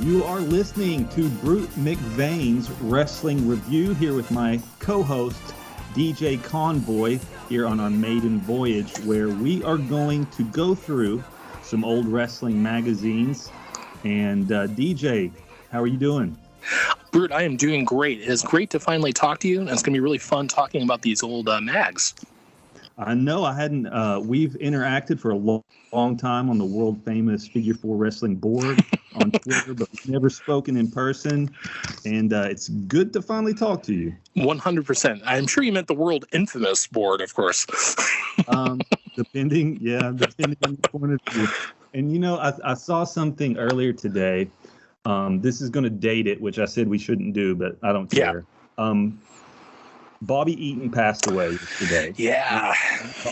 You are listening to Brute McVein's Wrestling Review here with my co-host, DJ Convoy, here on our maiden voyage, where we are going to go through some old wrestling magazines. And DJ, how are you doing? Brute, I am doing great. It is great to finally talk to you, and it's going to be really fun talking about these old mags. I know I hadn't, we've interacted for a long time on the world famous Figure 4 Wrestling board on Twitter, but we've never spoken in person, and it's good to finally talk to you. 100%. I'm sure you meant the world infamous board, of course. Depending on the point of view. And you know, I saw something earlier today. This is going to date it, which I said we shouldn't do, but I don't care. Yeah. Bobby Eaton passed away yesterday. Yeah.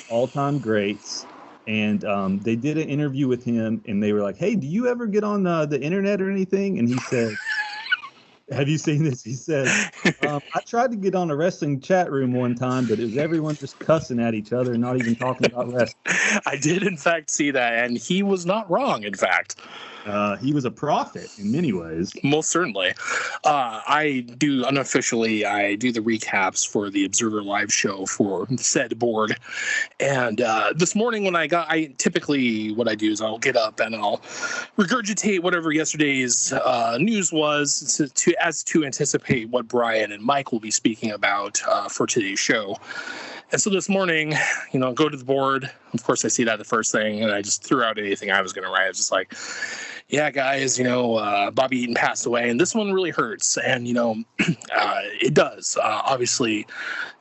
All-time greats. And they did an interview with him, and they were like, hey, do you ever get on the internet or anything? And he said, have you seen this? He said, I tried to get on a wrestling chat room one time, but it was everyone just cussing at each other and not even talking about wrestling. I did, in fact, see that, and he was not wrong, in fact. He was a prophet in many ways. Most certainly. I do the recaps for the Observer Live show for said board. And this morning when typically what I do is I'll get up and I'll regurgitate whatever yesterday's news was to anticipate what Brian and Mike will be speaking about for today's show. And so this morning, go to the board. Of course, I see that the first thing, and I just threw out anything I was going to write. I was just like, yeah, guys, Bobby Eaton passed away, and this one really hurts. And, it does. Obviously,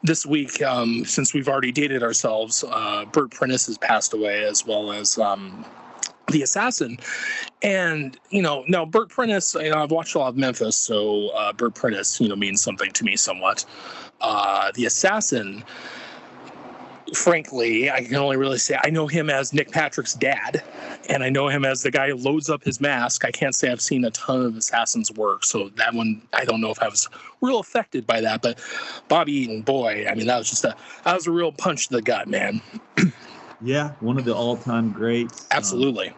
this week, since we've already dated ourselves, Burt Prentice has passed away, as well as the Assassin. And, now Burt Prentice, I've watched a lot of Memphis, so Burt Prentice, means something to me somewhat. The Assassin, frankly, I can only really say I know him as Nick Patrick's dad, and I know him as the guy who loads up his mask. I can't say I've seen a ton of Assassin's work, so that one, I don't know if I was real affected by that, but Bobby Eaton, boy, I mean, that was a real punch to the gut, man. Yeah, one of the all-time greats. Absolutely.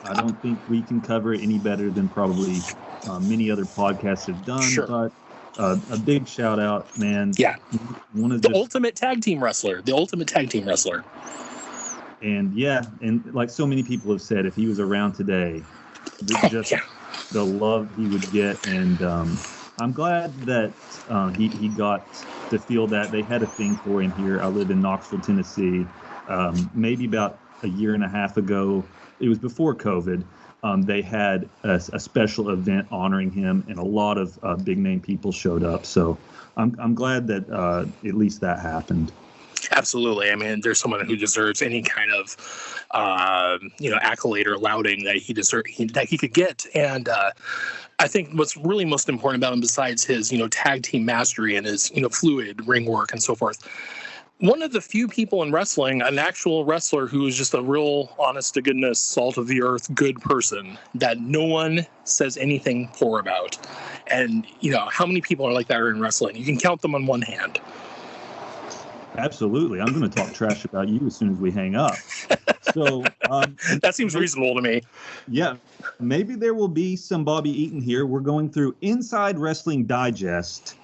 I don't think we can cover it any better than probably many other podcasts have done, sure. But a big shout out, man. Yeah. One of the ultimate tag team wrestler. And and like so many people have said, if he was around today, the love he would get. And I'm glad that he got to feel that. They had a thing for him here. I live in Knoxville, Tennessee. Maybe about a year and a half ago, it was before COVID. They had a special event honoring him, and a lot of big name people showed up. So I'm glad that at least that happened. Absolutely. I mean, there's someone who deserves any kind of accolade or lauding that he could get. And I think what's really most important about him, besides his tag team mastery and his fluid ring work and so forth, one of the few people in wrestling, an actual wrestler who is just a real honest-to-goodness, salt-of-the-earth, good person that no one says anything poor about. And, how many people are like that in wrestling? You can count them on one hand. Absolutely. I'm going to talk trash about you as soon as we hang up. So that seems reasonable to me. Yeah. Maybe there will be some Bobby Eaton here. We're going through Inside Wrestling Digest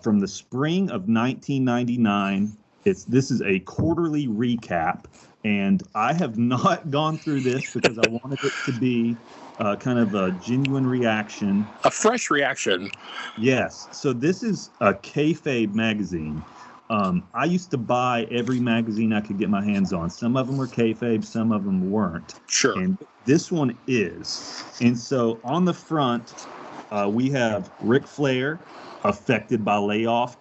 from the spring of 1999. This is a quarterly recap, and I have not gone through this because I wanted it to be kind of a genuine reaction. A fresh reaction. Yes. So this is a kayfabe magazine. I used to buy every magazine I could get my hands on. Some of them were kayfabe, some of them weren't. Sure. And this one is. And so on the front, we have Ric Flair, affected by layoff, ?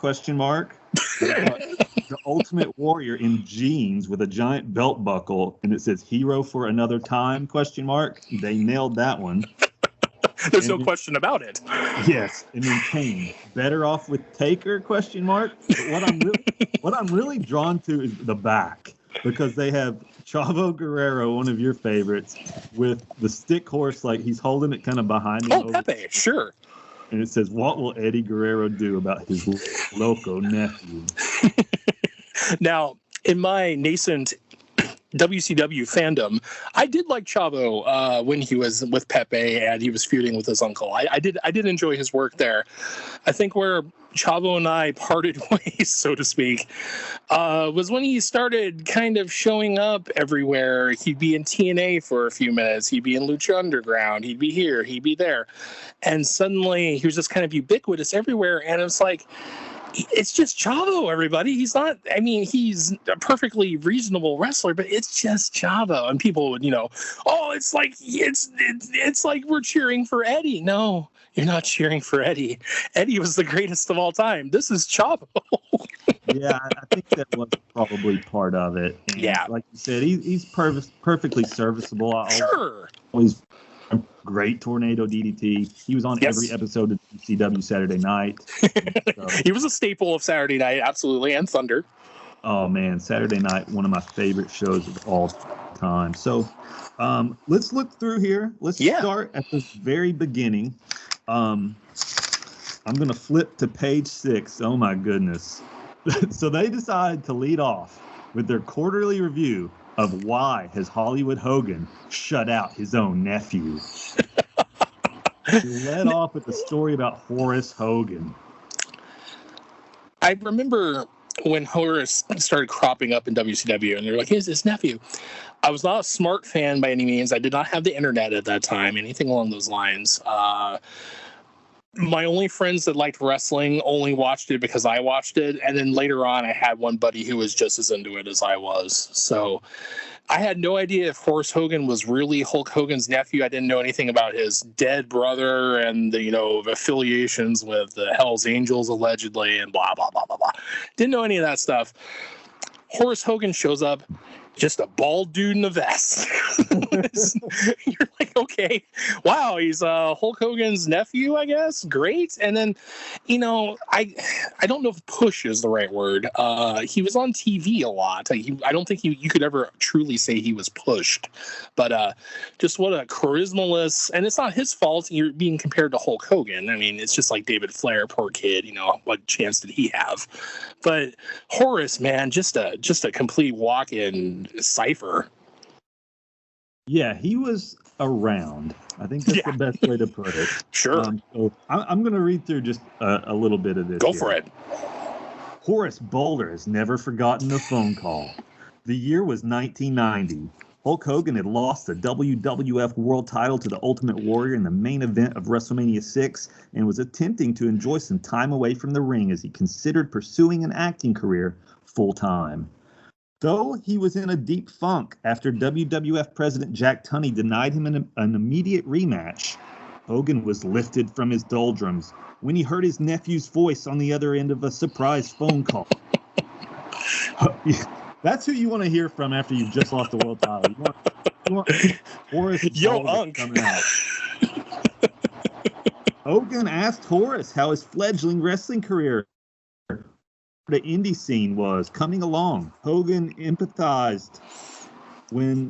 The Ultimate Warrior in jeans with a giant belt buckle, and it says "Hero for Another Time?" ? They nailed that one. There's no question about it. Yes, and then Kane, better off with Taker ? But what I'm really drawn to is the back, because they have Chavo Guerrero, one of your favorites, with the stick horse, like he's holding it kind of behind him. Oh, Pepe, sure. And it says, "What will Eddie Guerrero do about his loco nephew?" Now, in my nascent WCW fandom, I did like Chavo when he was with Pepe and he was feuding with his uncle. I did enjoy his work there. I think where Chavo and I parted ways, so to speak, was when he started kind of showing up everywhere. He'd be in TNA for a few minutes. He'd be in Lucha Underground. He'd be here. He'd be there. And suddenly he was just kind of ubiquitous everywhere. And it's like, it's just Chavo, everybody. He's not, I mean, he's a perfectly reasonable wrestler, but it's just Chavo. And people would, oh, it's like we're cheering for Eddie. No, you're not cheering for Eddie. Eddie was the greatest of all time. This is Chavo. Yeah, I think that was probably part of it. And yeah. Like you said, he's perfectly serviceable. Sure. Always great tornado DDT. He was on every episode of CW Saturday Night. So, he was a staple of Saturday Night, absolutely, and Thunder. Oh, man, Saturday Night, one of my favorite shows of all time. So let's look through here. Let's start at the very beginning. I'm going to flip to page 6. Oh, my goodness. So they decide to lead off with their quarterly review of why has Hollywood Hogan shut out his own nephew. He led off with a story about Horace Hogan. I remember when Horace started cropping up in WCW, and they're like, here's his nephew. I was not a smart fan by any means. I did not have the internet at that time, anything along those lines. My only friends that liked wrestling only watched it because I watched it. And then later on, I had one buddy who was just as into it as I was. So I had no idea if Horace Hogan was really Hulk Hogan's nephew. I didn't know anything about his dead brother and the, affiliations with the Hell's Angels, allegedly, and blah, blah, blah, blah, blah. Didn't know any of that stuff. Horace Hogan shows up, just a bald dude in a vest. You're like, okay, wow, he's Hulk Hogan's nephew, I guess. Great. And then, I don't know if push is the right word. He was on TV a lot. I don't think you could ever truly say he was pushed. But just what a charismaless, and it's not his fault you're being compared to Hulk Hogan. I mean, it's just like David Flair, poor kid. What chance did he have? But Horace, man, just a complete walk-in cipher. Yeah, he was around. I think that's the best way to put it. Sure. So I'm going to read through just a little bit of this. Go for it. Horace Boulder has never forgotten a phone call. The year was 1990. Hulk Hogan had lost the WWF World title to the Ultimate Warrior in the main event of WrestleMania 6 and was attempting to enjoy some time away from the ring as he considered pursuing an acting career full-time. Though he was in a deep funk after WWF President Jack Tunney denied him an immediate rematch, Hogan was lifted from his doldrums when he heard his nephew's voice on the other end of a surprise phone call. That's who you want to hear from after you've just lost the world title. You want Horace Unk coming out. Hogan asked Horace how his fledgling wrestling career, the indie scene, was coming along. Hogan empathized when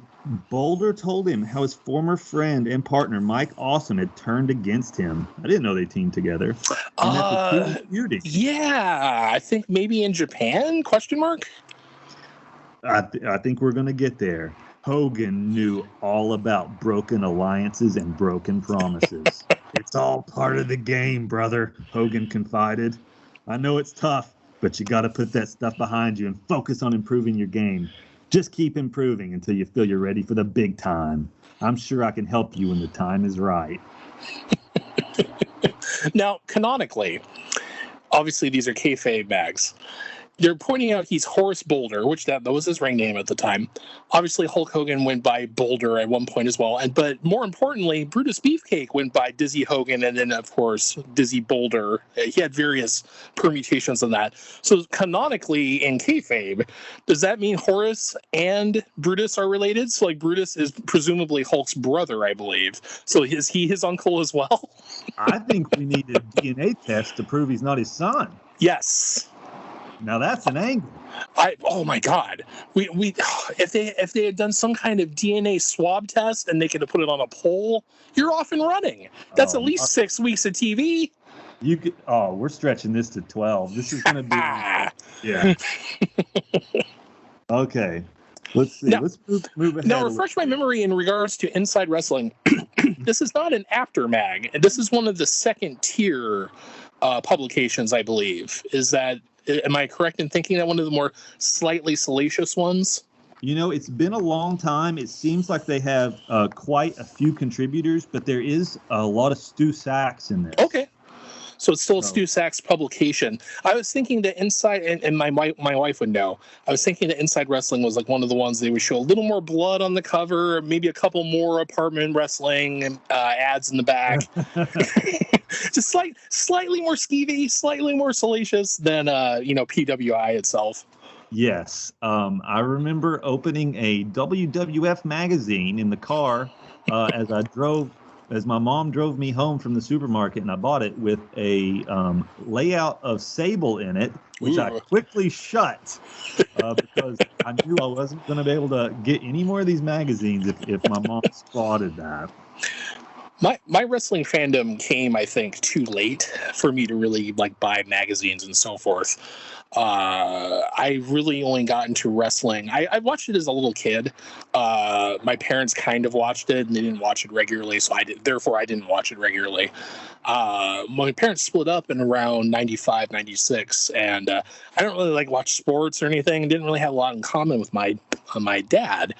Boulder told him how his former friend and partner Mike Awesome had turned against him. I didn't know they teamed together. Yeah, I think maybe in Japan? ? I think we're going to get there. Hogan knew all about broken alliances and broken promises. It's all part of the game, brother, Hogan confided. I know it's tough, but you got to put that stuff behind you and focus on improving your game. Just keep improving until you feel you're ready for the big time. I'm sure I can help you when the time is right. Now, canonically, obviously these are kayfabe bags. They're pointing out he's Horace Boulder, which that was his ring name at the time. Obviously, Hulk Hogan went by Boulder at one point as well. But more importantly, Brutus Beefcake went by Dizzy Hogan, and then, of course, Dizzy Boulder. He had various permutations of that. So canonically, in kayfabe, does that mean Horace and Brutus are related? So, Brutus is presumably Hulk's brother, I believe. So is he his uncle as well? I think we need a DNA test to prove he's not his son. Yes. Now that's an angle. Oh my God! We if they had done some kind of DNA swab test and they could have put it on a poll, you're off and running. That's at least 6 weeks of TV. You could. Oh, we're stretching this to 12. This is going to be. Yeah. Okay. Let's see. Let's move ahead. Now, refresh my memory in regards to Inside Wrestling. This is not an after mag. This is one of the second tier publications, I believe. Am I correct in thinking that one of the more slightly salacious ones? It's been a long time. It seems like they have quite a few contributors, but there is a lot of Stu Sachs in there. Okay. So it's still a Stu Sachs publication. I was thinking that Inside, and my wife would know, I was thinking that Inside Wrestling was like one of the ones they would show a little more blood on the cover, maybe a couple more apartment wrestling ads in the back. Just slightly more skeevy, slightly more salacious than PWI itself. Yes. I remember opening a WWF magazine in the car as my mom drove me home from the supermarket, and I bought it with a layout of Sable in it, which I quickly shut because I knew I wasn't going to be able to get any more of these magazines if my mom spotted that. My wrestling fandom came, I think, too late for me to really buy magazines and so forth. I really only got into wrestling. I watched it as a little kid. My parents kind of watched it, and they didn't watch it regularly, so I didn't watch it regularly. My parents split up in around 95, 96, and I don't really watch sports or anything. Didn't really have a lot in common with my dad.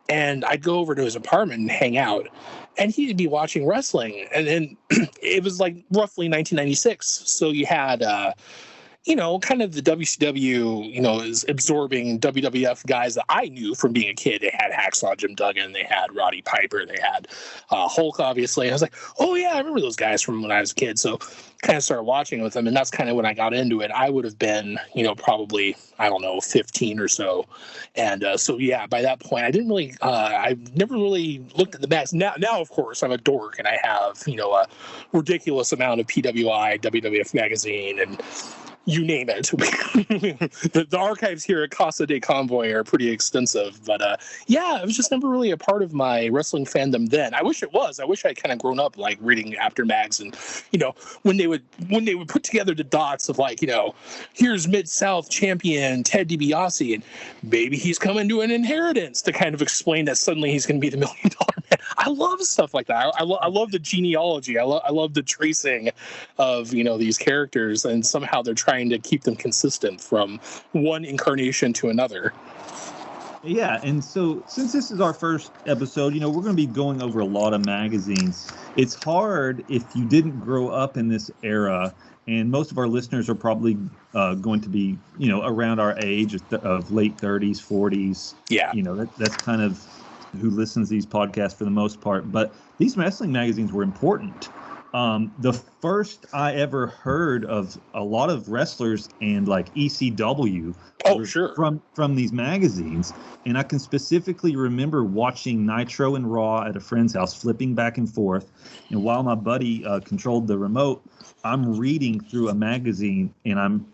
And I'd go over to his apartment and hang out, and he'd be watching wrestling. And then it was roughly 1996. So you had, kind of the WCW, is absorbing WWF guys that I knew from being a kid. They had Hacksaw Jim Duggan, they had Roddy Piper, they had Hulk, obviously. And I was like, oh yeah, I remember those guys from when I was a kid. So kind of started watching with them, and that's kind of when I got into it. I would have been, probably, 15 or so. And so, yeah, by that point, I never really looked at the backs. Now, of course, I'm a dork, and I have, a ridiculous amount of PWI, WWF magazine, and you name it. The archives here at Casa de Convoy are pretty extensive, but it was just never really a part of my wrestling fandom then. I wish it was. I wish I'd kind of grown up reading after mags, and when they would put together the dots of here's Mid-South champion Ted DiBiase, and maybe he's coming to an inheritance, to kind of explain that suddenly he's going to be the $1 million man. I love stuff like that. I love the genealogy. I love the tracing of these characters, and somehow they're trying to keep them consistent from one incarnation to another. Yeah, and so since this is our first episode, we're going to be going over a lot of magazines. It's hard if you didn't grow up in this era, and most of our listeners are probably going to be, around our age of late 30s, 40s. Yeah. That's kind of who listens to these podcasts for the most part. But these wrestling magazines were important. The first I ever heard of a lot of wrestlers and ECW from these magazines. And I can specifically remember watching Nitro and Raw at a friend's house, flipping back and forth. And while my buddy controlled the remote, I'm reading through a magazine, and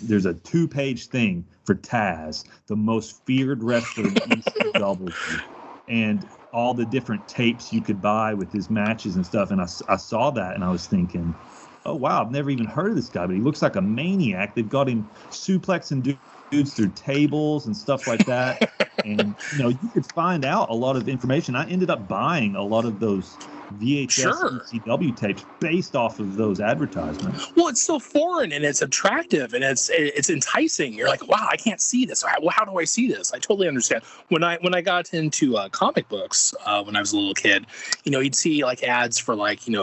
there's a 2-page thing for Taz, the most feared wrestler in ECW. And all the different tapes you could buy with his matches and stuff. And I saw that, and I was thinking, oh, wow, I've never even heard of this guy, but he looks like a maniac. They've got him suplexing dudes through tables and stuff like that. And, you could find out a lot of information. I ended up buying a lot of those VHS ECW tapes based off of those advertisements. Well, it's so foreign, and it's attractive, and it's enticing. You're like, wow, I can't see this. Well, how do I see this? I totally understand. When I got into comic books when I was a little kid, you'd see ads for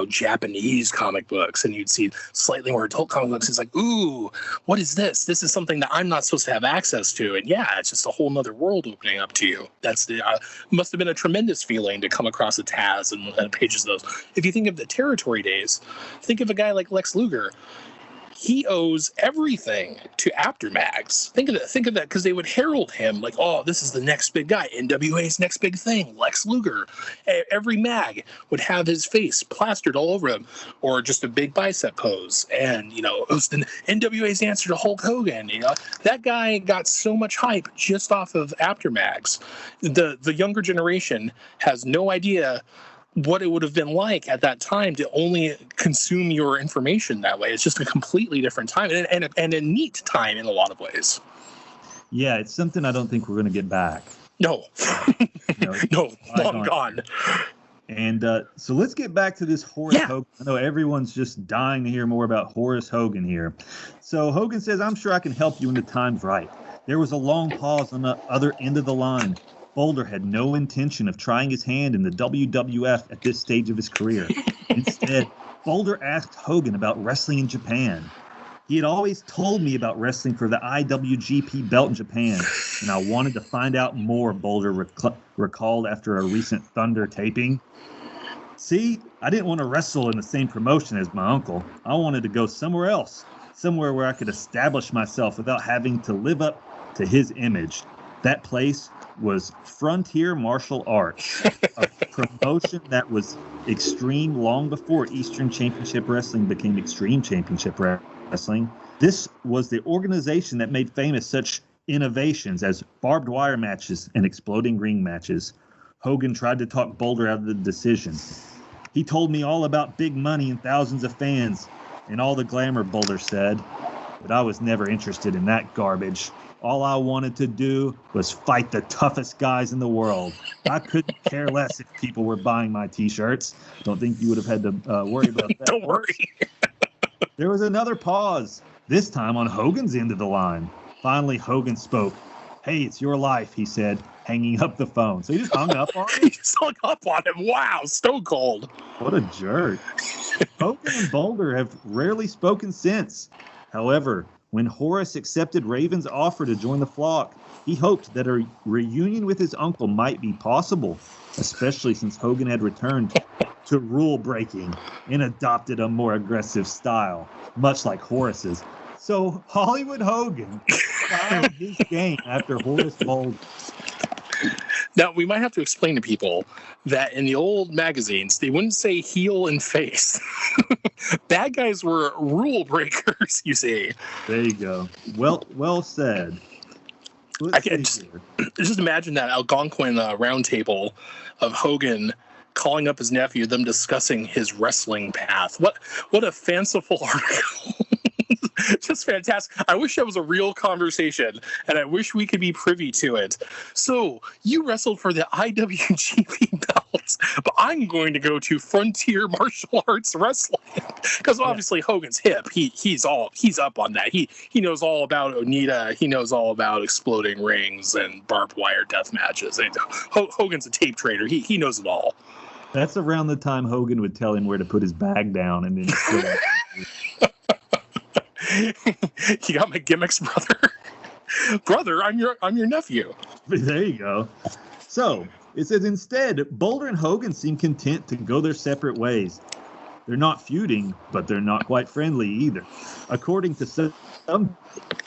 Japanese comic books, and you'd see slightly more adult comic books. It's like, ooh, what is this? This is something that I'm not supposed to have access to. And yeah, it's just a whole nother world opening up to you. That's must have been a tremendous feeling to come across a Taz and pages of those. If you think of the territory days, think of a guy like Lex Luger. He owes everything to Aftermags. Think of that, because they would herald him oh, this is the next big guy, NWA's next big thing, Lex Luger. Every mag would have his face plastered all over him, or just a big bicep pose. And it was the NWA's answer to Hulk Hogan. That guy got so much hype just off of Aftermags. The younger generation has no idea what it would have been like at that time to only consume your information that way. It's just a completely different time, and a neat time in a lot of ways. Yeah, it's something I don't think we're going to get back. No. No, No, long gone. And so let's get back to this Horace Hogan. I know everyone's just dying to hear more about Horace Hogan here. So Hogan says, I'm sure I can help you when the time's right. There was a long pause on the other end of the line. Boulder had no intention of trying his hand in the WWF at this stage of his career. Instead, Boulder asked Hogan about wrestling in Japan. He had always told me about wrestling for the IWGP belt in Japan, and I wanted to find out more, Boulder recalled after a recent Thunder taping. See, I didn't want to wrestle in the same promotion as my uncle. I wanted to go somewhere else, somewhere where I could establish myself without having to live up to his image. That place was Frontier Martial Arts, a promotion that was extreme long before Eastern Championship Wrestling became Extreme Championship Wrestling. This was the organization that made famous such innovations as barbed wire matches and exploding ring matches. Hogan tried to talk Boulder out of the decision. He told me all about big money and thousands of fans and all the glamour, Boulder said, but I was never interested in that garbage. All I wanted to do was fight the toughest guys in the world. I couldn't care less if people were buying my T-shirts. Don't think you would have had to worry about that. Don't worry. There was another pause, this time on Hogan's end of the line. Finally, Hogan spoke. Hey, it's your life, he said, hanging up the phone. So he just hung up on him? He just hung up on him. Wow, stone cold. What a jerk. Hogan and Boulder have rarely spoken since. However, when Horace accepted Raven's offer to join the flock, he hoped that a reunion with his uncle might be possible, especially since Hogan had returned to rule breaking and adopted a more aggressive style, much like Horace's. So Hollywood Hogan found his game after Horace Boulder. Now, we might have to explain to people that in the old magazines, they wouldn't say heel and face. Bad guys were rule breakers, you see. There you go. Well said. I can just imagine that Algonquin round table of Hogan calling up his nephew, them discussing his wrestling path. What a fanciful article. Just fantastic. I wish that was a real conversation, and I wish we could be privy to it. So, you wrestled for the IWGP belt, but I'm going to go to Frontier Martial Arts Wrestling. Because obviously Hogan's hip. He's up on that. He knows all about Onita. He knows all about exploding rings and barbed wire death matches. And Hogan's a tape trader. He knows it all. That's around the time Hogan would tell him where to put his bag down and then You got my gimmicks, brother. Brother, I'm your nephew. There you go. So it says instead, Boulder and Hogan seem content to go their separate ways. They're not feuding, but they're not quite friendly either. According to some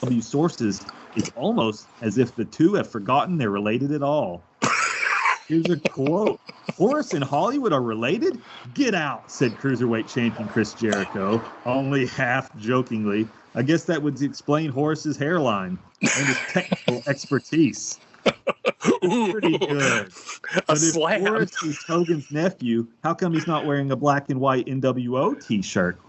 W sources, it's almost as if the two have forgotten they're related at all. Here's a quote. Horace and Hollywood are related? Get out, said Cruiserweight champion Chris Jericho, only half jokingly. I guess that would explain Horace's hairline and his technical expertise. That's pretty good. But if Horace is Hogan's nephew, how come he's not wearing a black and white NWO t-shirt? ?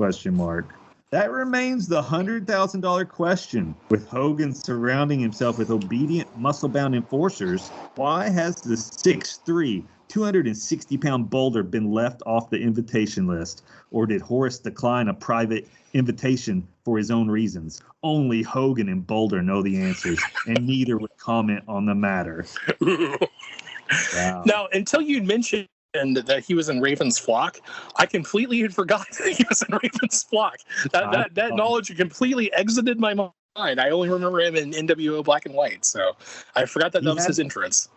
That remains the $100,000 question. With Hogan surrounding himself with obedient, muscle-bound enforcers, why has the 6'3", 260-pound Boulder been left off the invitation list? Or did Horace decline a private invitation for his own reasons? Only Hogan and Boulder know the answers, and neither would comment on the matter. Wow. Now, until you mentioned that he was in Raven's flock, I completely had forgotten that he was in Raven's flock. That knowledge completely exited my mind. I only remember him in NWO Black and White, so I forgot that was his entrance.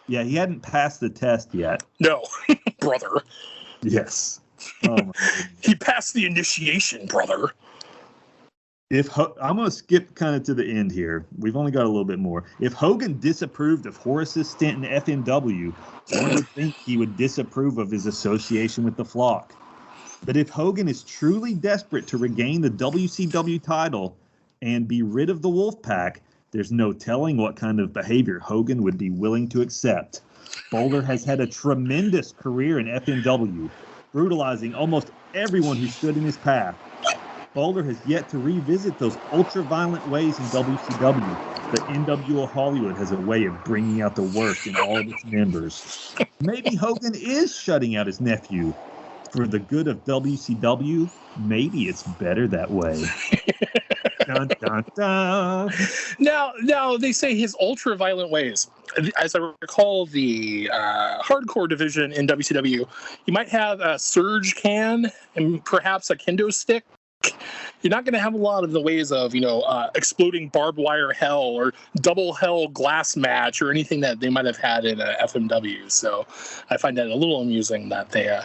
Yeah, he hadn't passed the test yet. No, brother. Yes. Oh my he passed the initiation, brother. I'm going to skip kind of to the end here. We've only got a little bit more. If Hogan disapproved of Horace's stint in FMW, one would think he would disapprove of his association with the flock. But if Hogan is truly desperate to regain the WCW title and be rid of the Wolfpack, there's no telling what kind of behavior Hogan would be willing to accept. Boulder has had a tremendous career in FMW, brutalizing almost everyone who stood in his path. Boulder has yet to revisit those ultra-violent ways in WCW, but NWO Hollywood has a way of bringing out the worst in all of its members. Maybe Hogan is shutting out his nephew. For the good of WCW, maybe it's better that way. Dun, dun, dun. Now they say his ultra-violent ways. As I recall, the hardcore division in WCW, you might have a surge can and perhaps a kendo stick. You're not going to have a lot of the ways of, exploding barbed wire hell or double hell glass match or anything that they might have had in FMW. So I find that a little amusing that they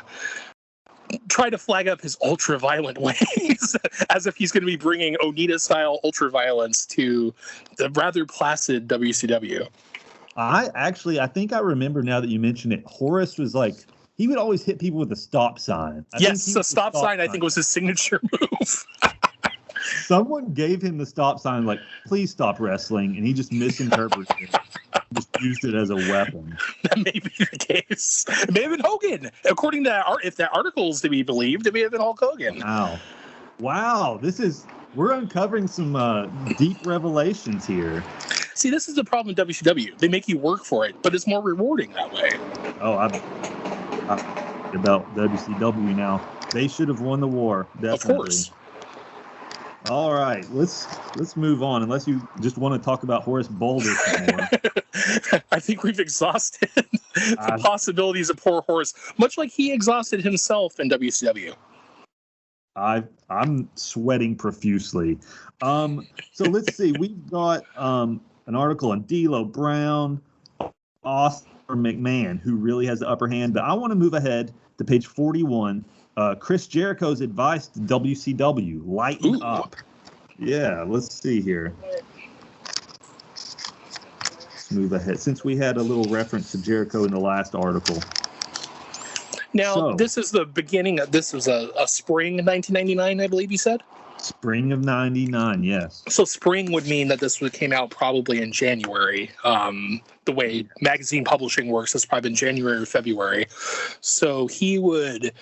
try to flag up his ultra-violent ways as if he's going to be bringing Onita-style ultra-violence to the rather placid WCW. I think I remember now that you mention it. Horace was like, he would always hit people with a stop sign. Yes, a stop sign, I think, was his signature move. Someone gave him the stop sign, like, please stop wrestling, and he just misinterpreted it. Just used it as a weapon. That may be the case. It may have been Hogan. According to if that article is to be believed, it may have been Hulk Hogan. Wow. We're uncovering some deep revelations here. See, this is the problem in WCW. They make you work for it, but it's more rewarding that way. Oh, I'm about WCW now. They should have won the war. Definitely. Of course. All right, let's move on. Unless you just want to talk about Horace Boulder some more. I think we've exhausted the possibilities of poor Horace, much like he exhausted himself in WCW. I'm sweating profusely. So let's see. We've got an article on D'Lo Brown, Austin McMahon, who really has the upper hand. But I want to move ahead to page 41. Chris Jericho's advice to WCW: lighten up. Yeah, let's see here. Let's move ahead, since we had a little reference to Jericho in the last article. Now, this is the beginning. This was a spring 1999, I believe you said? Spring of 99, yes. So spring would mean that this came out probably in January. The way magazine publishing works, it's probably been January or February. So he would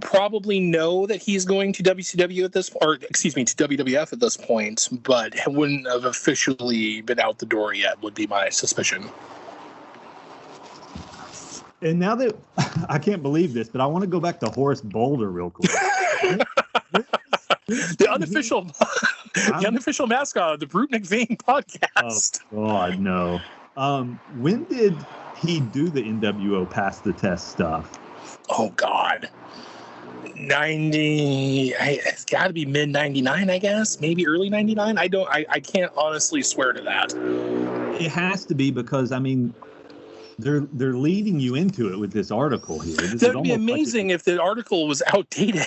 probably know that he's going to WCW at this, or excuse me, to WWF at this point, but wouldn't have officially been out the door yet, would be my suspicion. And now that I can't believe this, but I want to go back to Horace Boulder real quick. The unofficial mascot of the Brute McVein podcast. Oh God, no. When did he do the NWO pass the test stuff? Oh God. 90, it's got to be mid 99, I guess, maybe early 99. I can't honestly swear to that. It has to be, because I mean, they're leading you into it with this article here. That would be amazing if the article was outdated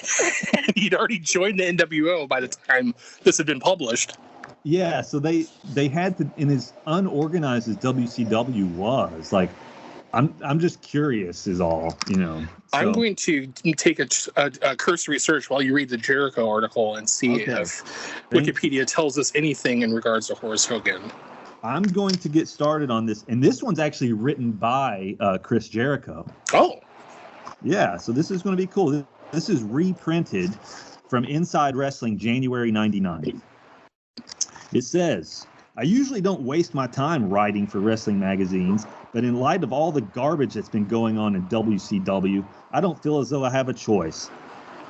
and he'd already joined the NWO by the time this had been published. Yeah, so they had to, in as unorganized as WCW was, like, I'm just curious is all, So. I'm going to take a cursory search while you read the Jericho article and see if Wikipedia tells us anything in regards to Horace Hogan. I'm going to get started on this, and this one's actually written by Chris Jericho. Oh. Yeah, so this is going to be cool. This is reprinted from Inside Wrestling, January 99. It says, I usually don't waste my time writing for wrestling magazines, but in light of all the garbage that's been going on in WCW, I don't feel as though I have a choice.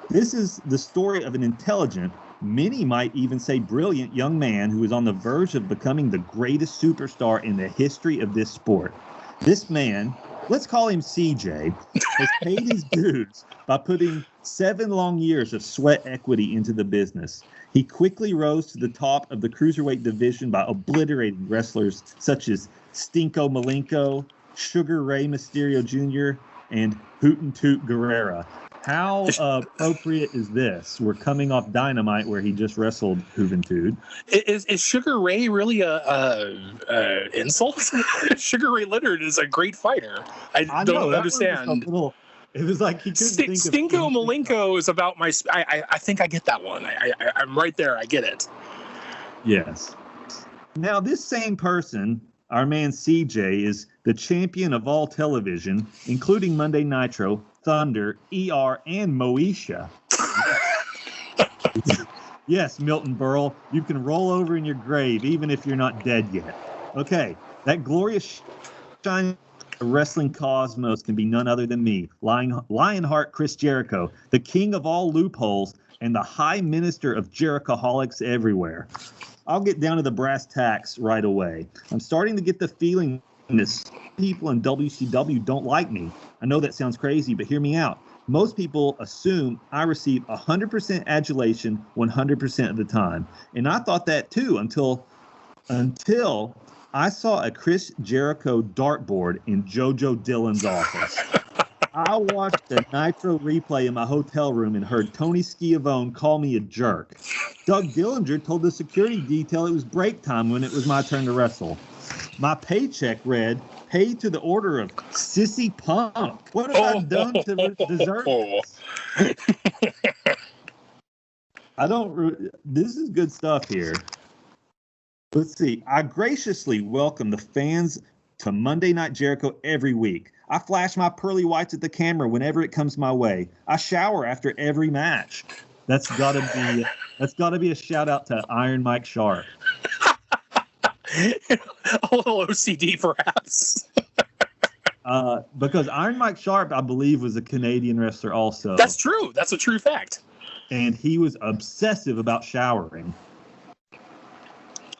This is the story of an intelligent, many might even say brilliant young man who is on the verge of becoming the greatest superstar in the history of this sport. This man, let's call him CJ, has paid his dues by putting 7 long years of sweat equity into the business. He quickly rose to the top of the cruiserweight division by obliterating wrestlers such as Stinko Malenko, Sugar Ray Mysterio Jr., and Hootin' Toot Guerrera. How appropriate is this? We're coming off Dynamite, where he just wrestled Juventud. Is Sugar Ray really a insult? Sugar Ray Leonard is a great fighter. I don't understand. It was like he couldn't think of Stinko Malenko is about my. I think I get that one. I'm right there. I get it. Yes. Now this same person, our man CJ, is the champion of all television, including Monday Nitro, Thunder, ER, and Moesha. Yes, Milton Berle, you can roll over in your grave even if you're not dead yet. Okay, that glorious shining wrestling cosmos can be none other than me, Lionheart Chris Jericho, the king of all loopholes and the high minister of Jerichoholics everywhere. I'll get down to the brass tacks right away. I'm starting to get the feeling that people in WCW don't like me. I know that sounds crazy, but hear me out. Most people assume I receive 100% adulation 100% of the time. And I thought that too until I saw a Chris Jericho dartboard in JoJo Dillon's office. I watched the Nitro replay in my hotel room and heard Tony Schiavone call me a jerk. Doug Dillinger told the security detail it was break time when it was my turn to wrestle. My paycheck read, paid to the order of Sissy Punk. What have I done to deserve this? This is good stuff here. Let's see. I graciously welcome the fans to Monday Night Jericho every week. I flash my pearly whites at the camera whenever it comes my way. I shower after every match. That's gotta be a shout out to Iron Mike Sharp. A little OCD, perhaps. Because Iron Mike Sharp, I believe, was a Canadian wrestler also. That's true. That's a true fact. And he was obsessive about showering.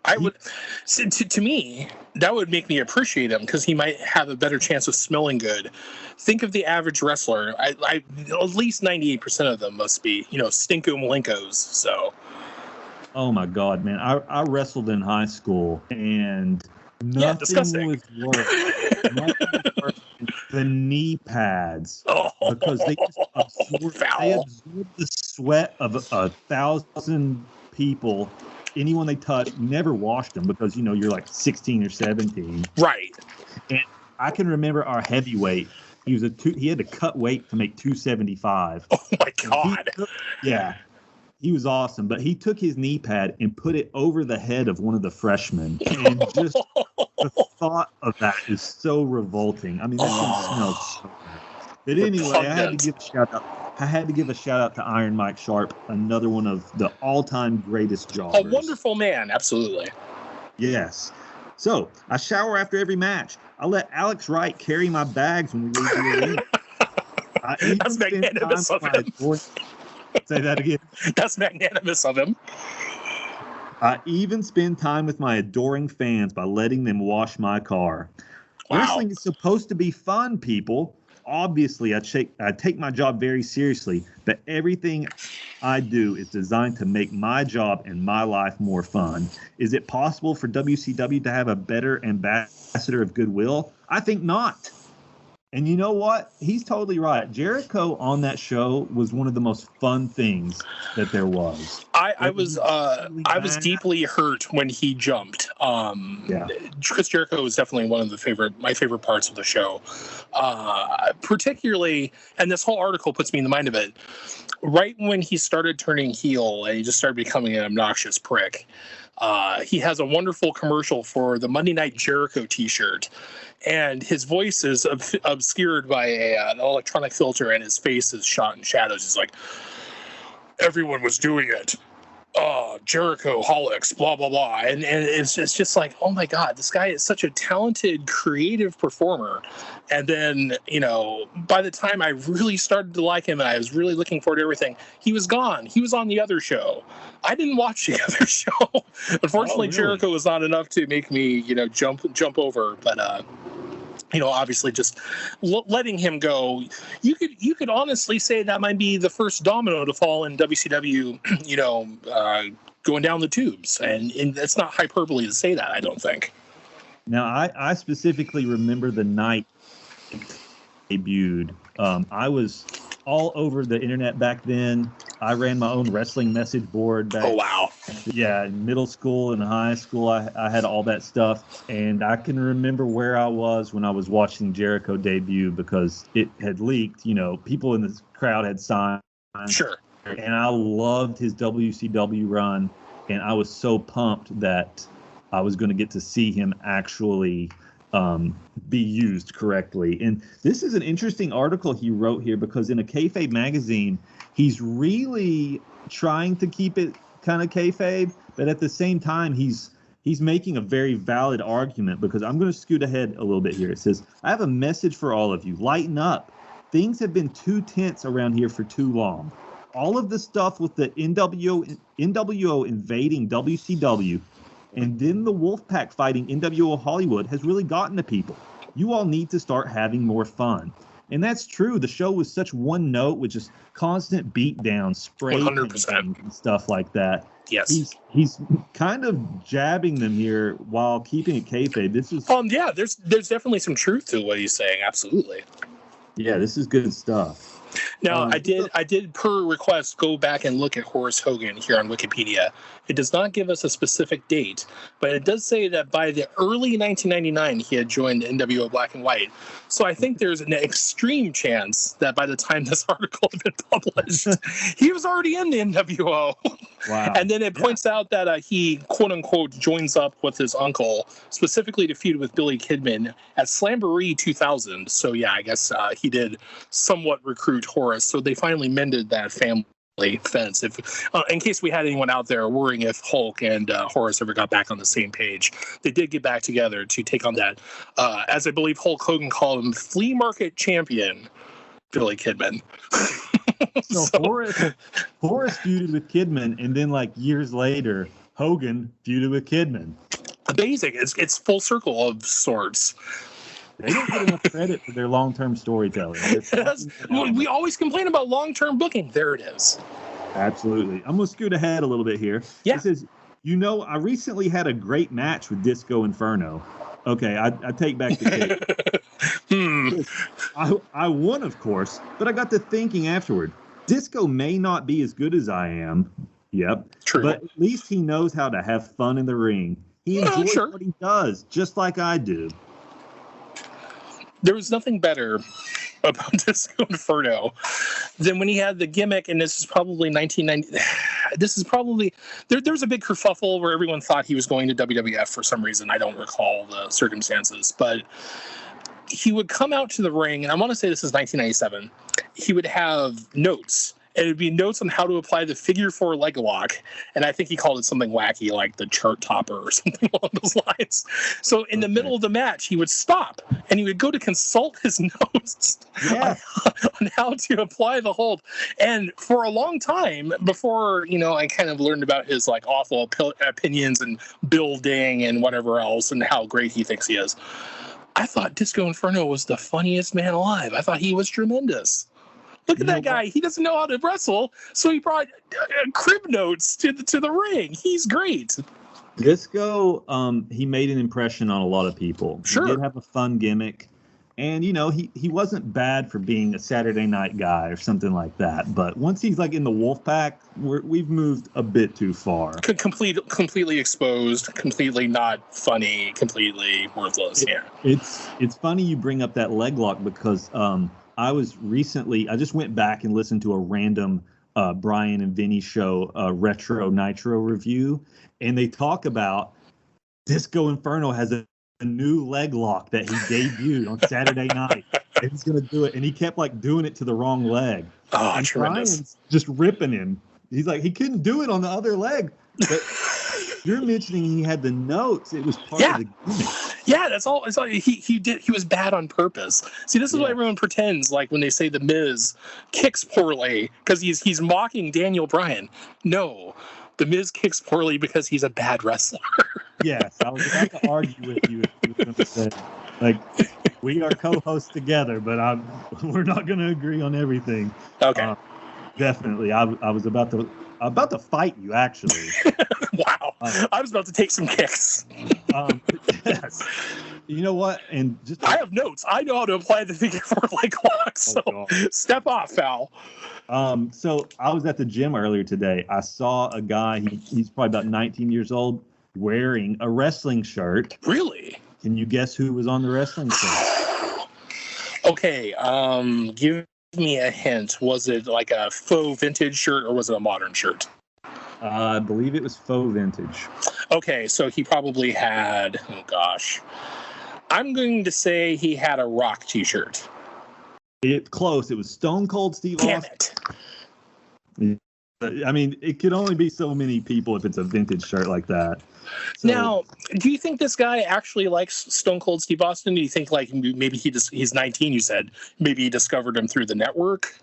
To me, that would make me appreciate him because he might have a better chance of smelling good. Think of the average wrestler. At least 98% of them must be, stinko malinkos. So. Oh my God, man! I wrestled in high school, and nothing was worse than the knee pads because they just absorb the sweat of 1,000 people. Anyone they touch, never washed them because you're like 16 or 17. Right. And I can remember our heavyweight. He had to cut weight to make 275. Oh my God. He was awesome, but he took his knee pad and put it over the head of one of the freshmen. And just the thought of that is so revolting. I mean, that thing smells so bad. But anyway, I had to give a shout out to Iron Mike Sharp, another one of the all-time greatest jobbers. A wonderful man, absolutely. Yes. So I shower after every match. I let Alex Wright carry my bags when we leave the arena. That's magnanimous of him. Say that again. That's magnanimous of him. I even spend time with my adoring fans by letting them wash my car. Wow. Wrestling is supposed to be fun, people. Obviously, I take my job very seriously, but everything I do is designed to make my job and my life more fun. Is it possible for WCW to have a better ambassador of goodwill? I think not. And you know what? He's totally right. Jericho on that show was one of the most fun things that there was. I was deeply hurt when he jumped. Chris Jericho was definitely one of my favorite parts of the show. Particularly, and this whole article puts me in the mind of it, right when he started turning heel and he just started becoming an obnoxious prick. He has a wonderful commercial for the Monday Night Jericho t-shirt, and his voice is obscured by an electronic filter, and his face is shot in shadows. He's like, everyone was doing it. Jericho-holics, blah, blah, blah. And it's just like, oh my God, this guy is such a talented, creative performer. And then, by the time I really started to like him and I was really looking forward to everything, he was gone. He was on the other show. I didn't watch the other show. Unfortunately, really? Jericho was not enough to make me, jump over. But, obviously just letting him go, you could honestly say that might be the first domino to fall in WCW, going down the tubes. And it's not hyperbole to say that, I don't think. Now, I specifically remember the night debuted. I was all over the internet back then. I ran my own wrestling message board back. Oh, wow. Yeah, in middle school and high school, I had all that stuff. And I can remember where I was when I was watching Jericho debut because it had leaked. People in the crowd had signed. Sure. And I loved his WCW run. And I was so pumped that I was going to get to see him actually be used correctly. And this is an interesting article he wrote here because in a kayfabe magazine, he's really trying to keep it kind of kayfabe, but at the same time, he's making a very valid argument, because I'm going to scoot ahead a little bit here. It says, I have a message for all of you. Lighten up. Things have been too tense around here for too long. All of the stuff with the NWO invading WCW and then the Wolfpack fighting NWO Hollywood has really gotten to people. You all need to start having more fun. And that's true. The show was such one note with just constant beatdowns, spray 100% and stuff like that. Yes. He's kind of jabbing them here while keeping it kayfabe. This is yeah, there's definitely some truth to what he's saying. Absolutely. Yeah, this is good stuff. Now, I did per request go back and look at Horace Hogan here on Wikipedia. It does not give us a specific date, but it does say that by the early 1999 he had joined NWO Black and White. So I think there's an extreme chance that by the time this article had been published, he was already in the NWO. Wow. And then it points out that he, quote unquote, joins up with his uncle, specifically to feud with Billy Kidman at Slamboree 2000. So yeah, I guess he did somewhat recruit Horace. So they finally mended that family fence. If in case we had anyone out there worrying if Hulk and Horace ever got back on the same page, they did get back together to take on that, as I believe Hulk Hogan called him, flea market champion Billy Kidman. So Horace feuded with Kidman, and then like years later, Hogan feuded with Kidman. Amazing. It's full circle of sorts. They don't get enough credit for their long-term storytelling. We always complain about long-term booking. There it is. Absolutely. I'm going to scoot ahead a little bit here. Yeah. It says, I recently had a great match with Disco Inferno. Okay, I take back the cake. I won, of course, but I got to thinking afterward. Disco may not be as good as I am. Yep. True. But at least he knows how to have fun in the ring. He enjoys what he does, just like I do. There was nothing better about Disco Inferno than when he had the gimmick, and this is probably 1990. This is probably there was a big kerfuffle where everyone thought he was going to WWF for some reason. I don't recall the circumstances, but he would come out to the ring, and I want to say this is 1997. He would have notes. And it would be notes on how to apply the figure 4 leg lock. And I think he called it something wacky like the chart topper or something along those lines. So in the middle of the match, he would stop and he would go to consult his notes on how to apply the hold. And for a long time, before, I kind of learned about his like awful opinions and building and whatever else and how great he thinks he is, I thought Disco Inferno was the funniest man alive. I thought he was tremendous. Look at that guy. He doesn't know how to wrestle, so he brought crib notes to the ring. He's great. Disco, he made an impression on a lot of people. Sure. He did have a fun gimmick. And, he wasn't bad for being a Saturday night guy or something like that. But once he's like in the Wolfpack, we've moved a bit too far. Completely exposed, completely not funny, completely worthless. It's funny you bring up that leg lock because I just went back and listened to a random Brian and Vinny show, Retro Nitro review, and they talk about Disco Inferno has a new leg lock that he debuted on Saturday night, and he's going to do it, and he kept like doing it to the wrong leg. Oh, and tremendous. Brian's just ripping him. He's like, he couldn't do it on the other leg. But you're mentioning he had the notes. It was part of the gimmick. Yeah, that's all. It's all he was bad on purpose. See, this is what everyone pretends like when they say the Miz kicks poorly because he's mocking Daniel Bryan. No, the Miz kicks poorly because he's a bad wrestler. Yes, I was about to argue with you if you were going to say, like, we are co-hosts together, but we're not going to agree on everything. Okay. Definitely, I was about to fight you, actually. Wow. I was about to take some kicks. Yes. You know what? And I have notes. I know how to apply the figure 4 leg lock, so step off, Val. So I was at the gym earlier today. I saw a guy, he's probably about 19 years old, wearing a wrestling shirt. Really? Can you guess who was on the wrestling shirt? Okay, give me a hint. Was it like a faux vintage shirt or was it a modern shirt? I believe it was faux vintage. Okay, so he probably had, I'm going to say he had a Rock t-shirt. Close. It was Stone Cold Steve Austin. Damn it. I mean, it could only be so many people if it's a vintage shirt like that. So, now, do you think this guy actually likes Stone Cold Steve Austin? Do you think like maybe he's 19? You said maybe he discovered him through the network.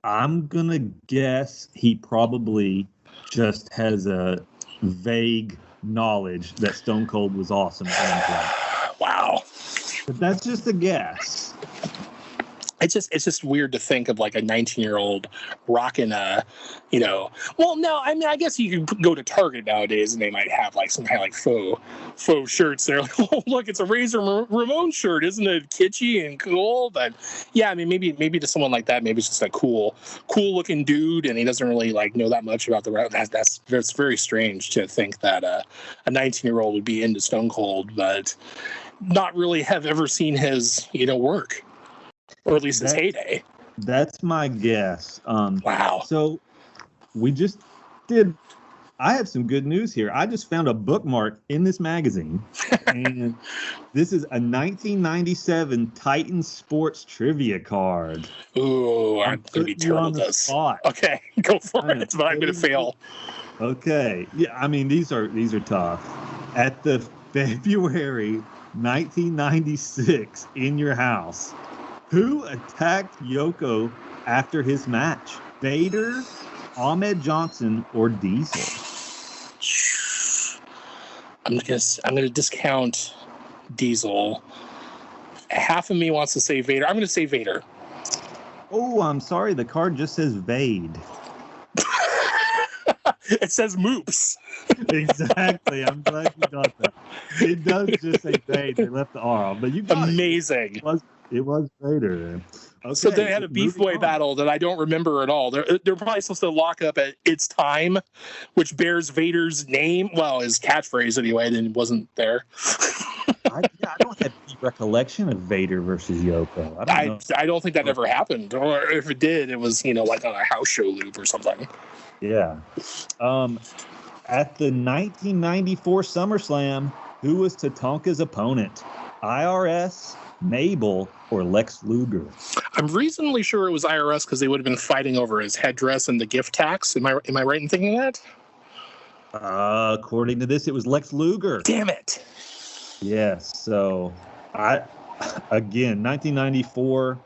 I'm gonna guess he probably just has a vague knowledge that Stone Cold was awesome. Wow, but that's just a guess. It's just weird to think of like a 19-year-old rocking a, well, no, I mean, I guess you can go to Target nowadays and they might have like some kind of like faux shirts. They're like, oh, look, it's a Razor Ramon shirt. Isn't it kitschy and cool? But yeah, I mean, maybe to someone like that, maybe it's just a cool looking dude and he doesn't really like know that much about the route. That's very strange to think that a 19-year-old would be into Stone Cold, but not really have ever seen his, work. Or at least his heyday. That's my guess. Wow. So I have some good news here. I just found a bookmark in this magazine. And this is a 1997 Titan Sports trivia card. Ooh, I'm going to be terrible at this. Okay, go for it, but I'm going to fail. Okay. Yeah, I mean, these are tough. At the February 1996 In Your House, who attacked Yoko after his match? Vader, Ahmed Johnson, or Diesel? I'm gonna discount Diesel. Half of me wants to say Vader. I'm gonna say Vader. Oh, I'm sorry. The card just says Vade. It says Moops. Exactly. I'm glad you got that. It does just say Vade. They left the R off, but you got amazing. It was Vader. Okay, so they had a Beef Boy battle that I don't remember at all. They're probably supposed to lock up at It's Time, which bears Vader's name. Well, his catchphrase anyway, and it wasn't there. I don't have any recollection of Vader versus Yoko. I don't think that ever happened. Or if it did, it was, like on a house show loop or something. Yeah. At the 1994 SummerSlam, who was Tatanka's opponent? IRS, Mabel, or Lex Luger? I'm reasonably sure it was IRS because they would have been fighting over his headdress and the gift tax. Am I right in thinking that? According to this, it was Lex Luger. Damn it. Yes. So, 1994.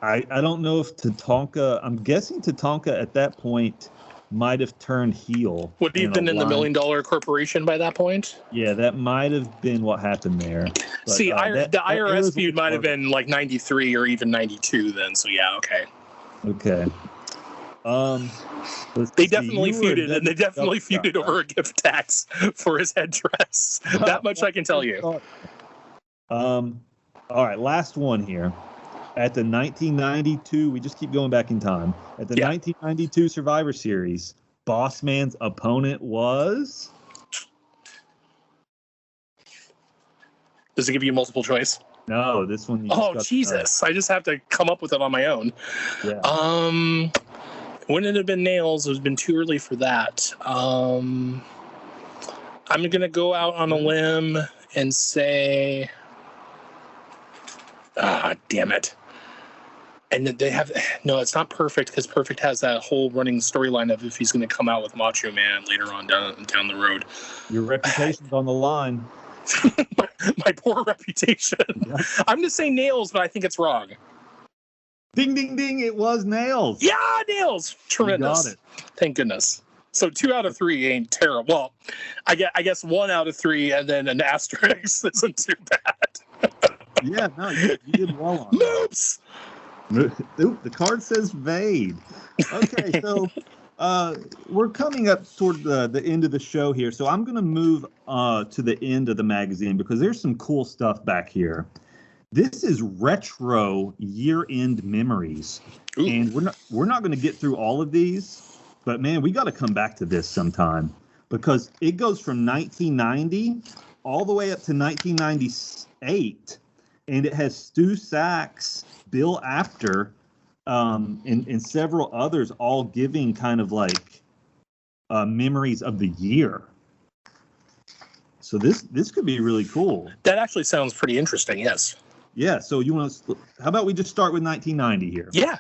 I don't know if Tatanka. I'm guessing Tatanka at that point might have turned heel. Would he have been in the $1 Million Corporation by that point? Yeah, that might have been what happened there. But, see, the IRS feud might have been like 93 or even 92 then. So yeah, okay. Okay. They definitely feuded, and they definitely feuded over a gift tax for his headdress. That much I can tell you. All right, last one here. At the 1992, we just keep going back in time. At the 1992 Survivor Series, Bossman's opponent was? Does it give you multiple choice? No, this one. Jesus! I just have to come up with it on my own. Yeah. Wouldn't it have been Nails? It would have been too early for that. I'm gonna go out on a limb and say, damn it. And they have it's not Perfect because Perfect has that whole running storyline of if he's going to come out with Macho Man later on down the road. Your reputation's on the line. My poor reputation. Yeah. I'm going to say Nails, but I think it's wrong. Ding, ding, ding. It was Nails. Yeah, Nails. Tremendous. You got it. Thank goodness. So 2 out of 3 ain't terrible. Well, I guess 1 out of 3 and then an asterisk isn't too bad. Yeah, no, you did well on Moops. Oop, the card says Vade. Okay, so we're coming up toward the end of the show here. So I'm going to move to the end of the magazine because there's some cool stuff back here. This is retro year-end memories. Ooh. And we're not going to get through all of these, but man, we got to come back to this sometime because it goes from 1990 all the way up to 1998. And it has Stu Sachs, Bill Apter, and several others all giving kind of like memories of the year. So this could be really cool. That actually sounds pretty interesting, yes. Yeah, so how about we just start with 1990 here? Yeah.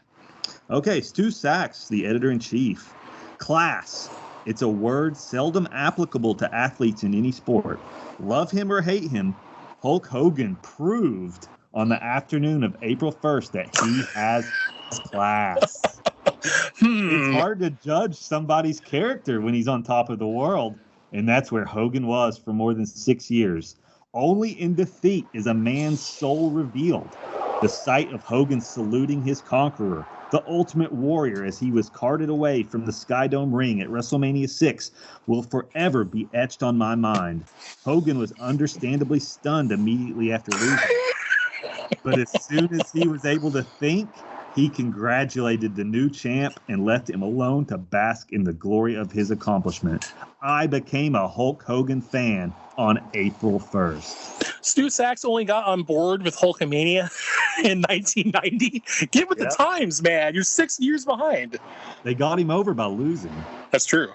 Okay, Stu Sachs, the editor-in-chief. Class. It's a word seldom applicable to athletes in any sport. Love him or hate him, Hulk Hogan proved on the afternoon of April 1st that he has class. It's hard to judge somebody's character when he's on top of the world, and that's where Hogan was for more than 6 years. Only in defeat is a man's soul revealed. The sight of Hogan saluting his conqueror, the Ultimate Warrior, as he was carted away from the Skydome ring at WrestleMania 6, will forever be etched on my mind. Hogan was understandably stunned immediately after losing. But as soon as he was able to think, he congratulated the new champ and left him alone to bask in the glory of his accomplishment. I became a Hulk Hogan fan on April 1st. Stu Sachs only got on board with Hulkamania in 1990. Get with the times, man. You're 6 years behind. They got him over by losing. That's true.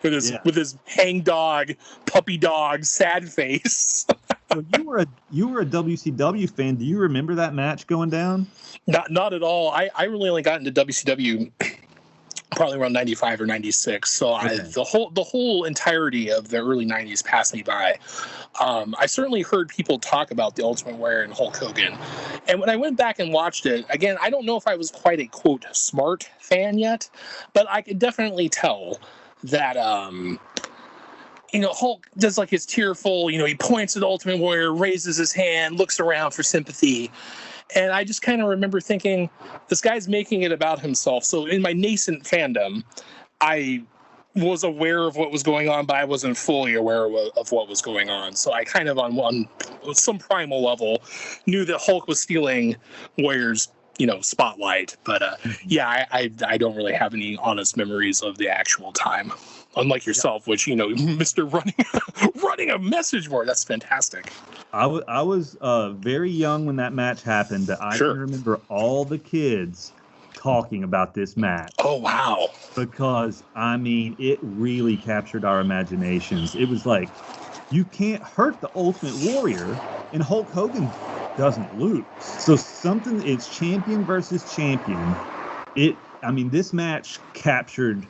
With his hangdog, puppy dog, sad face. So you were a WCW fan. Do you remember that match going down? Not at all. I really only got into WCW probably around 95 or 96. So okay. The whole entirety of the early 90s passed me by. I certainly heard people talk about the Ultimate Warrior and Hulk Hogan. And when I went back and watched it, again, I don't know if I was quite a, quote, smart fan yet, but I could definitely tell that, Hulk does like his tearful, he points at the Ultimate Warrior, raises his hand, looks around for sympathy. And I just kind of remember thinking, this guy's making it about himself. So in my nascent fandom, I was aware of what was going on, but I wasn't fully aware of what was going on. So I kind of on some primal level knew that Hulk was stealing Warrior's, spotlight. But I don't really have any honest memories of the actual time. Unlike yourself, which, Mr. running a message board. That's fantastic. I was very young when that match happened, but I can remember all the kids talking about this match. Oh, wow. Because, it really captured our imaginations. It was like, you can't hurt the Ultimate Warrior, and Hulk Hogan doesn't lose. So it's champion versus champion. This match captured...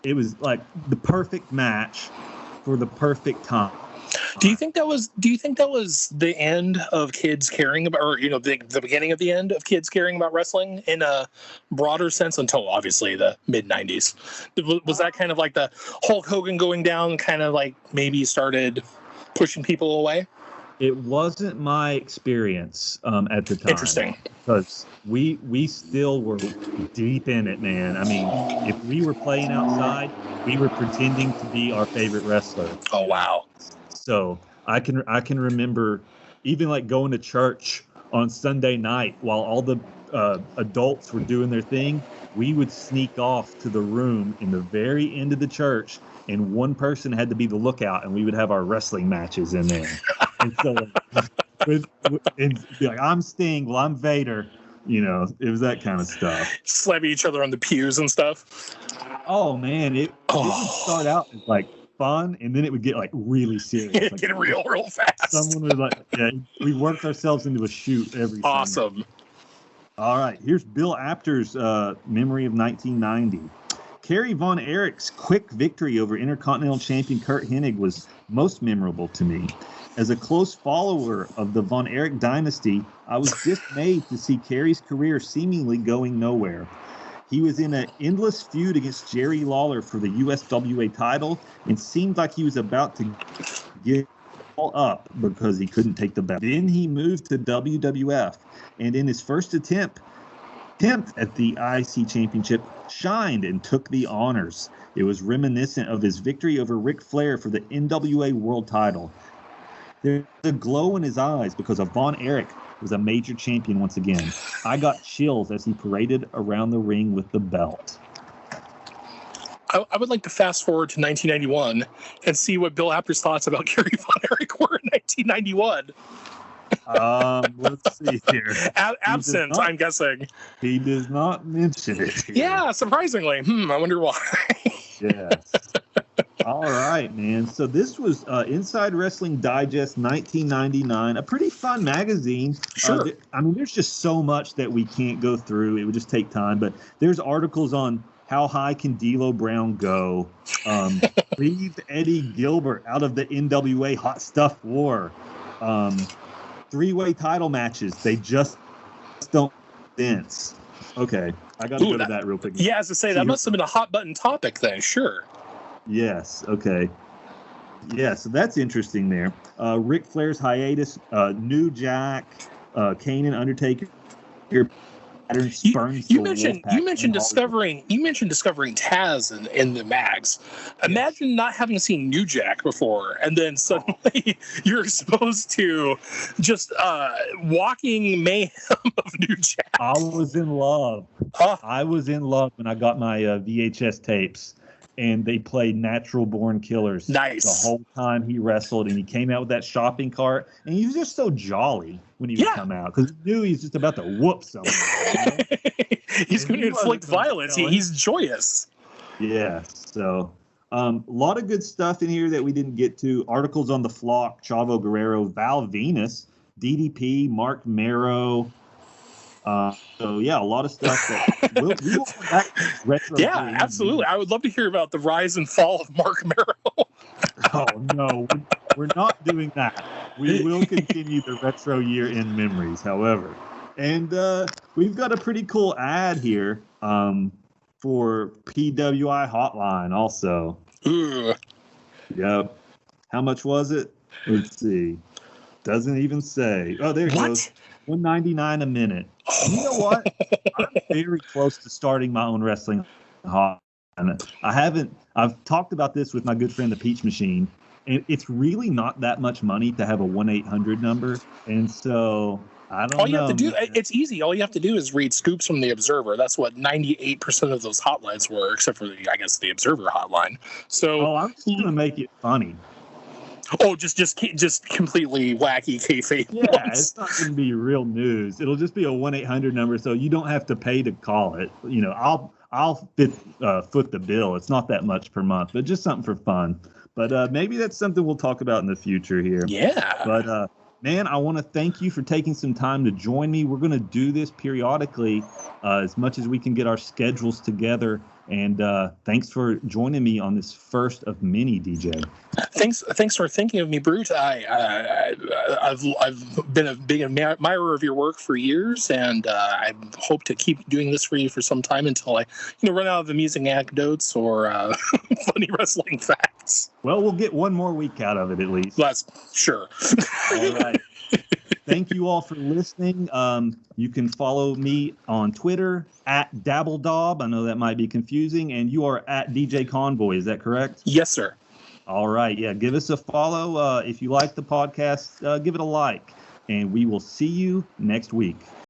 It was like the perfect match for the perfect time. Do you think that was the end of kids caring about, or the beginning of the end of kids caring about wrestling in a broader sense until obviously the mid 90s? Was that kind of like the Hulk Hogan going down kind of like maybe started pushing people away? It wasn't my experience at the time. Interesting. Because we still were deep in it, man. If we were playing outside, we were pretending to be our favorite wrestler. Oh, wow. So I can remember even like going to church on Sunday night while all the adults were doing their thing. We would sneak off to the room in the very end of the church, and one person had to be the lookout, and we would have our wrestling matches in there. And so, and be like, I'm Sting, well, I'm Vader. It was that kind of stuff. Slamming each other on the pews and stuff. Oh man, it would start out as like fun, and then it would get like really serious. It get real fast. Someone would we worked ourselves into a shoot every time. Awesome. All right, here's Bill Apter's memory of 1990. Kerry Von Erich's quick victory over Intercontinental Champion Kurt Hennig was most memorable to me. As a close follower of the Von Erich dynasty, I was dismayed to see Kerry's career seemingly going nowhere. He was in an endless feud against Jerry Lawler for the USWA title and seemed like he was about to give all up because he couldn't take the belt. Then he moved to WWF, and in his first attempt at the IC Championship, shined and took the honors. It was reminiscent of his victory over Ric Flair for the NWA World title. There's a glow in his eyes because Von Erich was a major champion once again. I got chills as he paraded around the ring with the belt. I would like to fast forward to 1991 and see what Bill Apter's thoughts about Kerry Von Erich were in 1991. Let's see here. Absent, I'm guessing. He does not mention it here. Yeah, surprisingly. I wonder why. Yes. All right, man. So this was Inside Wrestling Digest 1999, a pretty fun magazine. Sure. There's just so much that we can't go through. It would just take time. But there's articles on How high can D'Lo Brown go? Breathe Eddie Gilbert out of the NWA Hot Stuff War. Three-way title matches. They just don't dance. Okay, I got to go to that real quick. Yeah, as I say, that must have been a hot button topic then. Sure. Yes. Okay. Yeah, so that's interesting there. Ric Flair's hiatus, New Jack, Kane and Undertaker. You mentioned discovering Taz in the mags. Imagine not having seen New Jack before, and then suddenly you're exposed to just walking mayhem of New Jack. I was in love. I was in love when I got my VHS tapes, and they played Natural Born Killers. Nice. The whole time he wrestled, and he came out with that shopping cart, and he was just so jolly when he would come out, because he knew he's just about to whoop someone. You know? He's going to inflict violence. He's joyous. Yeah. So a lot of good stuff in here that we didn't get to. Articles on the Flock, Chavo Guerrero, Val Venus, DDP, Mark Marrow. So yeah, a lot of stuff that we will come back to retro. Yeah, absolutely. I would love to hear about the rise and fall of Mark Marrow. Oh no, we're not doing that. We will continue the retro year in memories, however. And we've got a pretty cool ad here for PWI Hotline also. Ooh. Yep. How much was it? Let's see. Doesn't even say. Oh, there it goes. $1.99 a minute. You know what? I'm very close to starting my own wrestling hotline. I've talked about this with my good friend, the Peach Machine, and it's really not that much money to have a 1-800 number. And so I don't know. All you have to do, it's easy. All you have to do is read scoops from the Observer. That's what 98% of those hotlines were, except for the Observer hotline. So I'm just going to make it funny. Oh, just completely wacky kayfabe. Yeah, it's not going to be real news. It'll just be a 1-800 number, so you don't have to pay to call it. You know, I'll foot the bill. It's not that much per month, but just something for fun. But maybe that's something we'll talk about in the future here. Yeah. But man, I want to thank you for taking some time to join me. We're going to do this periodically as much as we can get our schedules together. And thanks for joining me on this first of many, DJ. Thanks for thinking of me, Brute. I've been a big admirer of your work for years, and I hope to keep doing this for you for some time until I run out of amusing anecdotes or funny wrestling facts. Well, we'll get one more week out of it at least. That's sure. All right. Thank you all for listening. You can follow me on Twitter at DabbleDob. I know that might be confusing. And you are at DJ Convoy. Is that correct? Yes, sir. All right. Yeah. Give us a follow. If you like the podcast, give it a like. And we will see you next week.